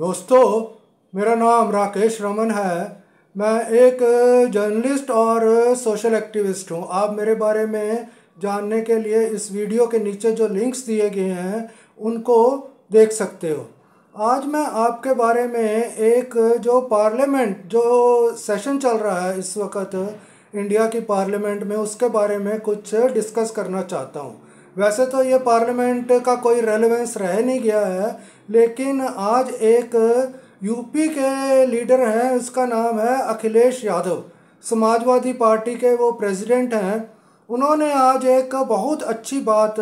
दोस्तों, मेरा नाम राकेश रमन है। मैं एक जर्नलिस्ट और सोशल एक्टिविस्ट हूँ। आप मेरे बारे में जानने के लिए इस वीडियो के नीचे जो लिंक्स दिए गए हैं उनको देख सकते हो। आज मैं आपके बारे में एक जो पार्लियामेंट जो सेशन चल रहा है इस वक्त इंडिया की पार्लियामेंट में, उसके बारे में कुछ डिस्कस करना चाहता हूँ। वैसे तो ये पार्लियामेंट का कोई रेलेवेंस रह नहीं गया है, लेकिन आज एक यूपी के लीडर हैं, उसका नाम है अखिलेश यादव, समाजवादी पार्टी के वो प्रेसिडेंट हैं। उन्होंने आज एक बहुत अच्छी बात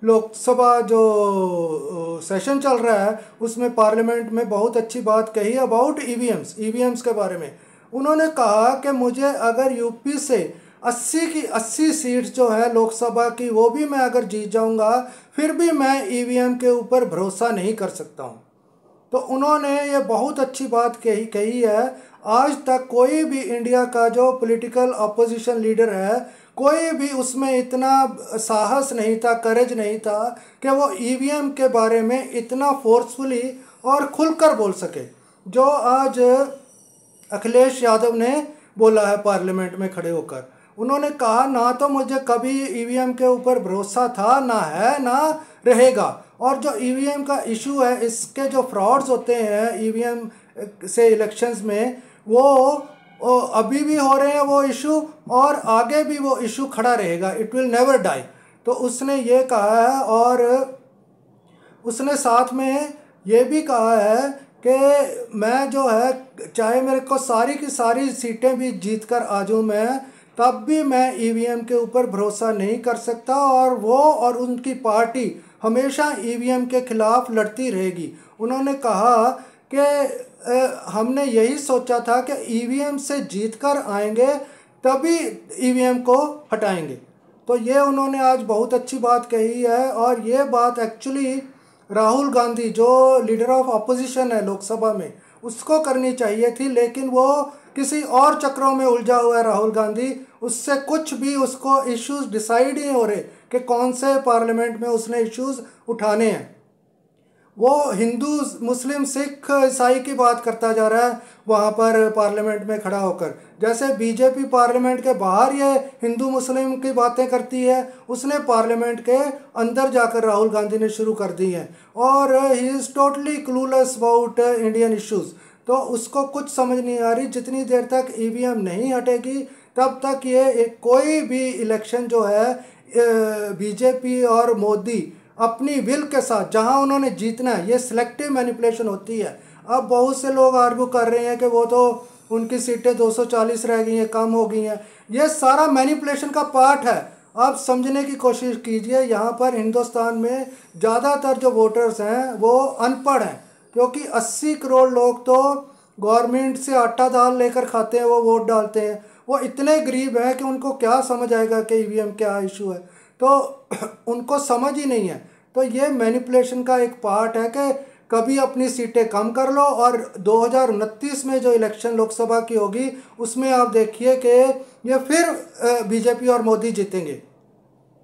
लोकसभा जो सेशन चल रहा है उसमें पार्लियामेंट में बहुत अच्छी बात कही अबाउट ईवीएम्स के बारे में। उन्होंने कहा कि मुझे अगर यूपी से 80 की 80 सीट्स जो है लोकसभा की वो भी मैं अगर जीत जाऊंगा, फिर भी मैं ईवीएम के ऊपर भरोसा नहीं कर सकता हूं। तो उन्होंने ये बहुत अच्छी बात कही है। आज तक कोई भी इंडिया का जो पॉलिटिकल अपोजिशन लीडर है, कोई भी उसमें इतना साहस नहीं था, करेज नहीं था कि वो ईवीएम के बारे में इतना फोर्सफुली और खुलकर बोल सके जो आज अखिलेश यादव ने बोला है पार्लियामेंट में खड़े होकर। उन्होंने कहा, ना तो मुझे कभी ईवीएम के ऊपर भरोसा था, ना है, ना रहेगा। और जो ईवीएम का इशू है, इसके जो फ्रॉड्स होते हैं ईवीएम से इलेक्शंस में, वो अभी भी हो रहे हैं वो इशू, और आगे भी वो इशू खड़ा रहेगा। It will never die. तो उसने ये कहा है, और उसने साथ में ये भी कहा है कि मैं जो है, चाहे मेरे को सारी की सारी सीटें भी जीत कर आ जाऊँ मैं, तब भी मैं ईवीएम के ऊपर भरोसा नहीं कर सकता, और वो और उनकी पार्टी हमेशा ईवीएम के खिलाफ लड़ती रहेगी। उन्होंने कहा कि हमने यही सोचा था कि ईवीएम से जीत कर आएंगे तभी ईवीएम को हटाएंगे। तो ये उन्होंने आज बहुत अच्छी बात कही है, और ये बात एक्चुअली राहुल गांधी जो लीडर ऑफ अपोजिशन है लोकसभा में, उसको करनी चाहिए थी, लेकिन वो किसी और चक्रों में उलझा हुआ है राहुल गांधी। उससे कुछ भी उसको इश्यूज डिसाइड ही नहीं हो रहे कि कौन से पार्लियामेंट में उसने इश्यूज उठाने हैं। वो हिंदू, मुस्लिम, सिख, ईसाई की बात करता जा रहा है वहाँ पर पार्लियामेंट में खड़ा होकर। जैसे बीजेपी पार्लियामेंट के बाहर ये हिंदू मुस्लिम की बातें करती है, उसने पार्लियामेंट के अंदर जाकर राहुल गांधी ने शुरू कर दी है, और he is totally clueless about Indian issues. तो उसको कुछ समझ नहीं आ रही, जितनी देर तक ईवीएम नहीं हटेगी तब तक ये कोई भी इलेक्शन जो है बीजेपी और मोदी अपनी विल के साथ जहां उन्होंने जीतना है, ये सिलेक्टिव मैनिपुलेशन होती है। अब बहुत से लोग आर्ग्यू कर रहे हैं कि वो तो उनकी सीटें 240 रह गई हैं, कम हो गई हैं। ये सारा मैनिपुलेशन का पार्ट है। आप समझने की कोशिश कीजिए, यहाँ पर हिंदुस्तान में ज़्यादातर जो वोटर्स हैं वो अनपढ़ हैं, क्योंकि 80 करोड़ लोग तो गवर्नमेंट से आटा दाल लेकर खाते हैं, वो वोट डालते हैं। वो इतने गरीब हैं कि उनको क्या समझ आएगा कि ईवीएम क्या इशू है, तो उनको समझ ही नहीं है। तो ये मैनिपुलेशन का एक पार्ट है कि कभी अपनी सीटें कम कर लो, और 2029 में जो इलेक्शन लोकसभा की होगी उसमें आप देखिए कि ये फिर बीजेपी और मोदी जीतेंगे,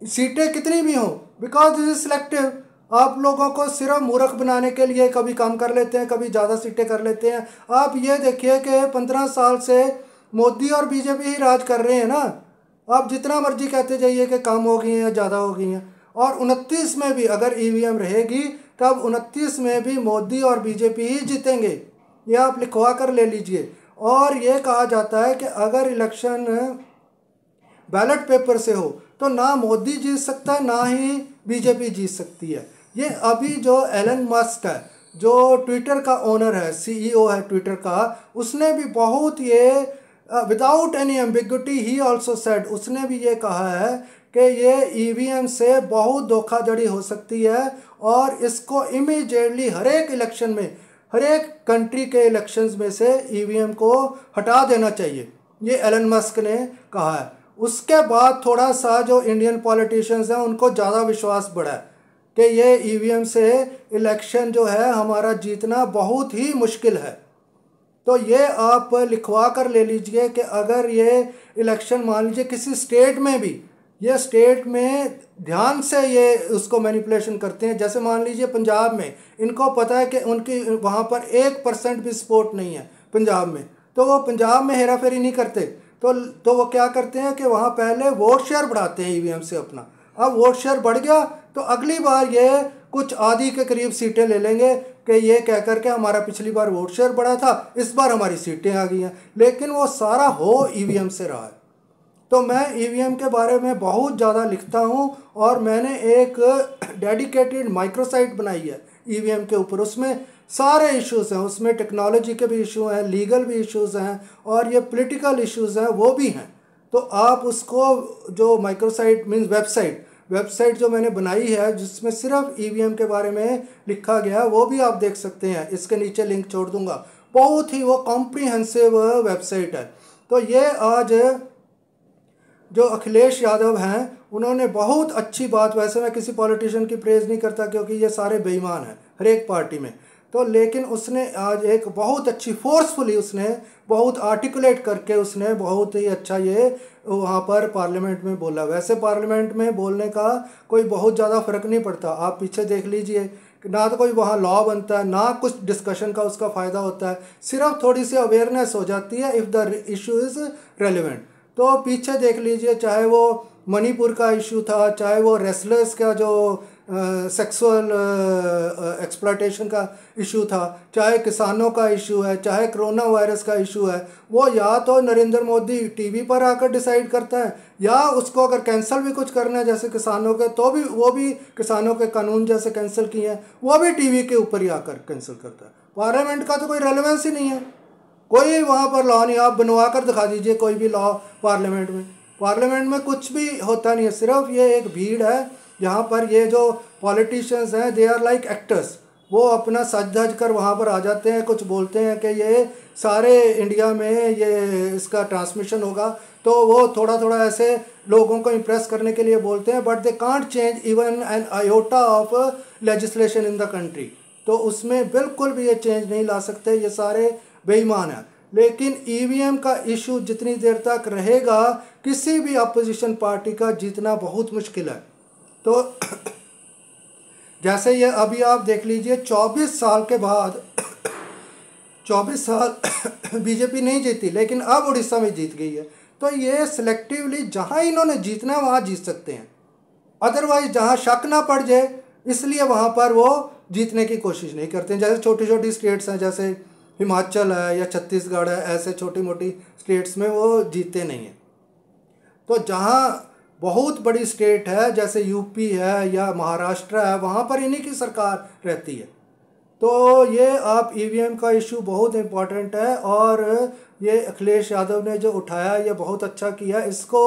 सीटें कितनी भी हों, बिकॉज दिस इज सिलेक्टिव। आप लोगों को सिर्फ मूर्ख बनाने के लिए कभी कम कर लेते हैं, कभी ज़्यादा सीटें कर लेते हैं। आप ये देखिए कि 15 साल से मोदी और बीजेपी ही राज कर रहे हैं ना। आप जितना मर्जी कहते जाइए कि कम हो गई हैं, ज़्यादा हो गई हैं, और 29 में भी अगर ईवीएम रहेगी तब 29 में भी मोदी और बीजेपी ही जीतेंगे। ये आप लिखवा कर ले लीजिए। और ये कहा जाता है कि अगर इलेक्शन बैलेट पेपर से हो तो ना मोदी जीत सकता है, ना ही बीजेपी जीत सकती है। ये अभी जो एलन मस्क है, जो ट्विटर का ओनर है, सीईओ है ट्विटर का, उसने भी बहुत ये without any ambiguity he also said, उसने भी ये कहा है कि ये ईवीएम से बहुत धोखाधड़ी हो सकती है, और इसको इमीडिएटली हर एक इलेक्शन में, हर एक कंट्री के इलेक्शंस में से ईवीएम को हटा देना चाहिए, ये एलन मस्क ने कहा है। उसके बाद थोड़ा सा जो इंडियन पॉलिटिशियंस हैं उनको ज़्यादा विश्वास बढ़ा है कि ये ईवीएम से इलेक्शन जो है हमारा जीतना बहुत ही मुश्किल है। तो ये आप लिखवा कर ले लीजिए कि अगर ये इलेक्शन मान लीजिए किसी स्टेट में भी ये स्टेट में ध्यान से ये उसको मैनिपुलेशन करते हैं। जैसे मान लीजिए पंजाब में इनको पता है कि उनकी वहाँ पर 1% भी सपोर्ट नहीं है पंजाब में, तो वो पंजाब में हेरा फेरी नहीं करते। तो वो क्या करते हैं कि वहाँ पहले वोट शेयर बढ़ाते हैं ईवीएम से अपना। अब वोट शेयर बढ़ गया तो अगली बार ये कुछ आधी के करीब सीटें ले लेंगे कि ये कह कर के हमारा पिछली बार वोट शेयर बढ़ा था, इस बार हमारी सीटें आ गई हैं। लेकिन वो सारा हो ईवीएम से रहा है। तो मैं ईवीएम के बारे में बहुत ज़्यादा लिखता हूँ और मैंने एक डेडिकेटेड माइक्रोसाइट बनाई है ईवीएम के ऊपर। उसमें सारे इश्यूज़ हैं, उसमें टेक्नोलॉजी के भी इशू हैं, लीगल भी इश्यूज़ हैं और ये पॉलिटिकल इश्यूज़ हैं वो भी हैं। तो आप उसको जो माइक्रोसाइट मीन्स वेबसाइट जो मैंने बनाई है जिसमें सिर्फ ईवीएम के बारे में लिखा गया है वो भी आप देख सकते हैं। इसके नीचे लिंक छोड़ दूंगा। बहुत ही वो कॉम्प्रिहेंसिव वेबसाइट है। तो ये आज जो अखिलेश यादव हैं उन्होंने बहुत अच्छी बात, वैसे मैं किसी पॉलिटिशियन की प्रेज़ नहीं करता क्योंकि ये सारे बेईमान हैं हर एक पार्टी में, तो लेकिन उसने आज एक बहुत अच्छी फोर्सफुली उसने बहुत आर्टिकुलेट करके उसने बहुत ही अच्छा ये वहाँ पर पार्लियामेंट में बोला। वैसे पार्लियामेंट में बोलने का कोई बहुत ज़्यादा फ़र्क नहीं पड़ता, आप पीछे देख लीजिए ना तो कोई वहाँ लॉ बनता है ना कुछ डिस्कशन का उसका फ़ायदा होता है, सिर्फ थोड़ी सी अवेयरनेस हो जाती है if the issue is relevant. तो पीछे देख लीजिए, चाहे वो मणिपुर का इशू था, चाहे वो रेसलर्स का जो सेक्सुअल एक्सप्लॉयटेशन का इशू था, चाहे किसानों का इशू है, चाहे कोरोना वायरस का इशू है, वो या तो नरेंद्र मोदी टीवी पर आकर डिसाइड करता है या उसको अगर कैंसिल भी कुछ करना है जैसे किसानों के, तो भी वो भी किसानों के कानून जैसे कैंसिल किए हैं वो भी टीवी के ऊपर ही आकर कैंसिल करता है। पार्लियामेंट का तो कोई रेलेवेंस ही नहीं है, कोई वहाँ पर लॉ नहीं। आप बनवा कर दिखा दीजिए कोई भी लॉ पार्लियामेंट में कुछ भी होता नहीं है। सिर्फ ये एक भीड़ है यहाँ पर, ये जो पॉलिटिशियंस हैं दे आर लाइक एक्टर्स, वो अपना सज धज कर वहाँ पर आ जाते हैं, कुछ बोलते हैं कि ये सारे इंडिया में ये इसका ट्रांसमिशन होगा, तो वो थोड़ा थोड़ा ऐसे लोगों को इम्प्रेस करने के लिए बोलते हैं, but they can't change even an iota of legislation in the country. तो उसमें बिल्कुल भी ये चेंज नहीं ला सकते, ये सारे बेईमान हैं। लेकिन ईवीएम का इशू जितनी देर तक रहेगा किसी भी अपोजिशन पार्टी का जीतना बहुत मुश्किल है। तो जैसे ये अभी आप देख लीजिए 24 साल के बाद 24 साल बीजेपी नहीं जीती, लेकिन अब उड़ीसा में जीत गई है। तो ये सिलेक्टिवली जहाँ इन्होंने जीतना है वहाँ जीत सकते हैं, अदरवाइज जहाँ शक ना पड़ जाए इसलिए वहाँ पर वो जीतने की कोशिश नहीं करते हैं। जैसे छोटी छोटी स्टेट्स हैं, जैसे हिमाचल है या छत्तीसगढ़ है, ऐसे छोटी मोटी स्टेट्स में वो जीतते नहीं हैं। तो जहाँ बहुत बड़ी स्टेट है जैसे यूपी है या महाराष्ट्र है, वहाँ पर इन्हीं की सरकार रहती है। तो ये आप ईवीएम का इशू बहुत इम्पॉर्टेंट है और ये अखिलेश यादव ने जो उठाया ये बहुत अच्छा किया। इसको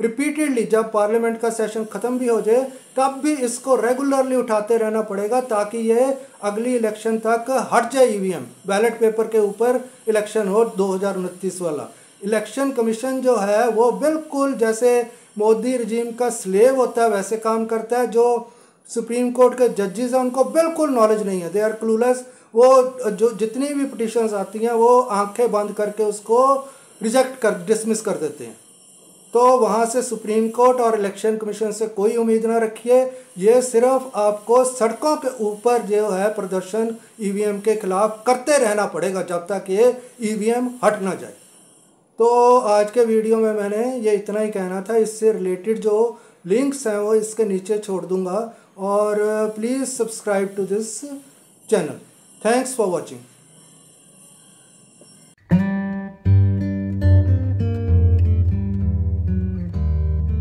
रिपीटेडली जब पार्लियामेंट का सेशन ख़त्म भी हो जाए तब भी इसको रेगुलरली उठाते रहना पड़ेगा ताकि ये अगली इलेक्शन तक हट जाए। ईवीएम बैलेट पेपर के ऊपर इलेक्शन हो 2029 वाला। इलेक्शन कमीशन जो है वो बिल्कुल जैसे मोदी रजीम का स्लेव होता है वैसे काम करता है। जो सुप्रीम कोर्ट के जजेस हैं उनको बिल्कुल नॉलेज नहीं है, दे आर क्लूलेस। वो जो जितनी भी पिटिशंस आती हैं वो आंखें बंद करके उसको डिसमिस कर देते हैं। तो वहाँ से सुप्रीम कोर्ट और इलेक्शन कमीशन से कोई उम्मीद ना रखिए। ये सिर्फ आपको सड़कों के ऊपर जो है प्रदर्शन ईवीएम के खिलाफ करते रहना पड़ेगा जब तक ये ईवीएम हट ना जाए। तो आज के वीडियो में मैंने ये इतना ही कहना था। इससे रिलेटेड जो लिंक्स हैं वो इसके नीचे छोड़ दूंगा और please subscribe to this channel. Thanks for watching.